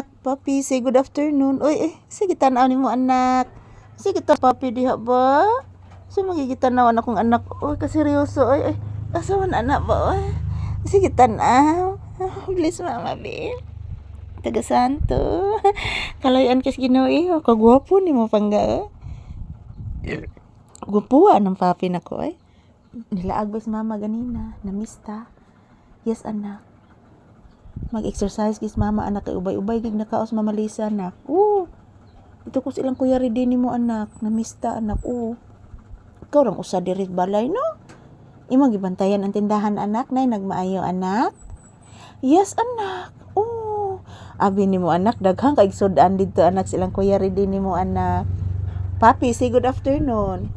anak. Papi, say good afternoon. Oy, sige tanaw nimo anak. Sige ta papi diha ba? So magigitanaw akong anak. Oy, kaseryoso. Oy, asawan anak ba? Oy. Sige tanaw. Please mama be. Taga Santo. Kalayan kas Ginoo kagwapo nimo pangga. Gwapuan ng papi nako ay. Nilaag ba si mama ganina, namista. Yes anak. Mag-exercise gis mama anak kay ubay-ubay gig nakaos mama Lisa anak. Ito ko silang kuya rin mo anak, namista anak. Ikaw rang usa diri balay no? Imong gibantayan ang tindahan anak nay nagmaayo anak. Yes anak. Abi nimo anak daghang kay sudan didto anak silang kuya rin mo anak. Papi, say good afternoon.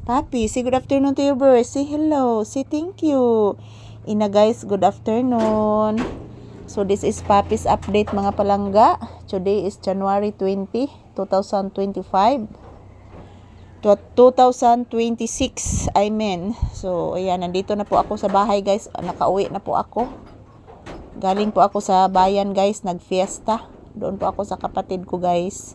Papi, say good afternoon to your bird. Say hello. Say thank you. Ina guys, good afternoon. So this is Papi's update mga palangga. Today is January 20, 2025. 2026, I mean. So ayan, nandito na po ako sa bahay guys. Nakauwi na po ako. Galing po ako sa bayan guys, nagfiesta. Doon po ako sa kapatid ko guys.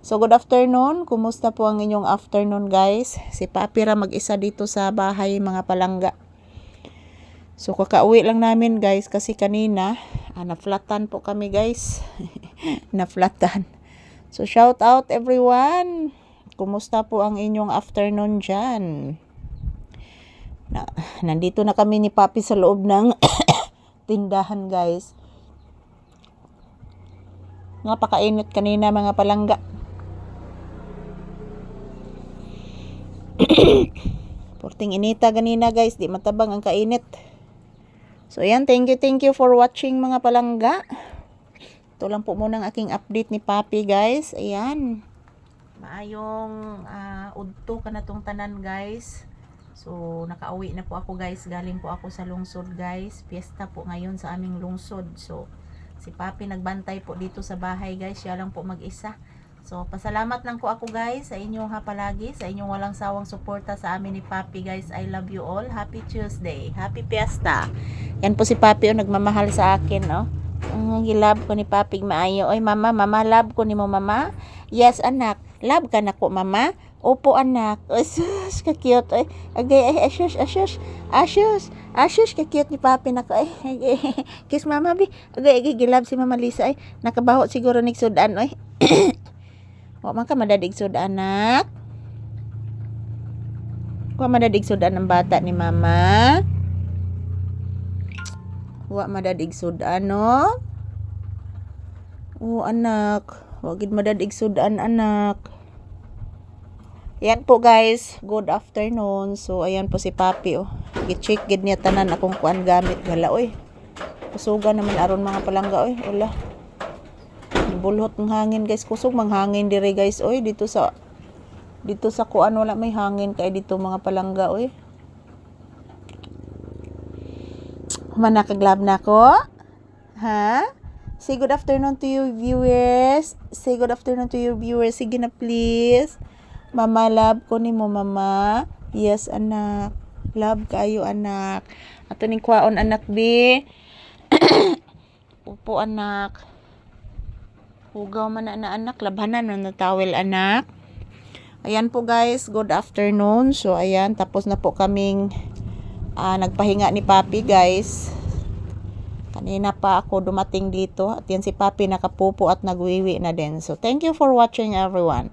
So good afternoon. Kumusta po ang inyong afternoon guys? Si Papi ra mag-isa dito sa bahay mga palangga. So kakauwi lang namin guys kasi kanina naflatan po kami guys. Naflatan. So shout out everyone. Kumusta po ang inyong afternoon dyan? Nandito na kami ni Papi sa loob ng tindahan guys. Napakainit kanina mga palangga. Porting inita ganina guys, di matabang ang kainit. So ayan, thank you for watching mga palangga. Ito lang po muna ang aking update ni Papi guys. Ayan. Maayong udto ka na tong tanan guys. So nakauwi na po ako guys. Galing po ako sa lungsod guys. Fiesta po ngayon sa aming lungsod. So si Papi nagbantay po dito sa bahay guys. Siya lang po mag-isa. So pasalamat lang po ako guys sa inyo palagi. Sa inyong walang sawang suporta sa amin ni Papi guys. I love you all. Happy Tuesday. Happy Fiesta. Yan po si Papi nagmamahal sa akin gilab ko ni Papi maayo. Oy mama, love ko ni mo mama. Yes anak. Love ka na ko mama. Opo anak. Asus, ka-cute. Agay, asus. Asus, ka-cute ni Papi na ko. Kiss mama bi. Agay, gilab si Mama Lisa. Nakabaho siguro nig sudan. Wa man ka madadig sudan anak. Wa madadig sudan ng bata ni mama. Wa madadig sudan no. Anak. Wa gid madadig sudan anak. Yan po guys, good afternoon. So ayan po si Papi gi-check gid niya tanan akong kuan gamit gala Kusuga naman aron mga palangga Wala. Bulhot ng hangin guys, kusog mang hangin dire guys dito sa kuan wala may hangin kay dito mga palangga Manakaglab na ko. Ha? Say good afternoon to your viewers. Say good afternoon to your viewers. Sige na please. Mama, love ko ni mo mama. Yes anak. Love kayo anak. Ato ning kwaon anak bi. Upo anak. Hugaw man na anak. Labhanan na towel anak. Ayan po guys. Good afternoon. So ayan. Tapos na po kaming nagpahinga ni Papi guys. Kanina pa ako dumating dito. At yan si Papi nakapupo at nagwiwi na din. So thank you for watching everyone.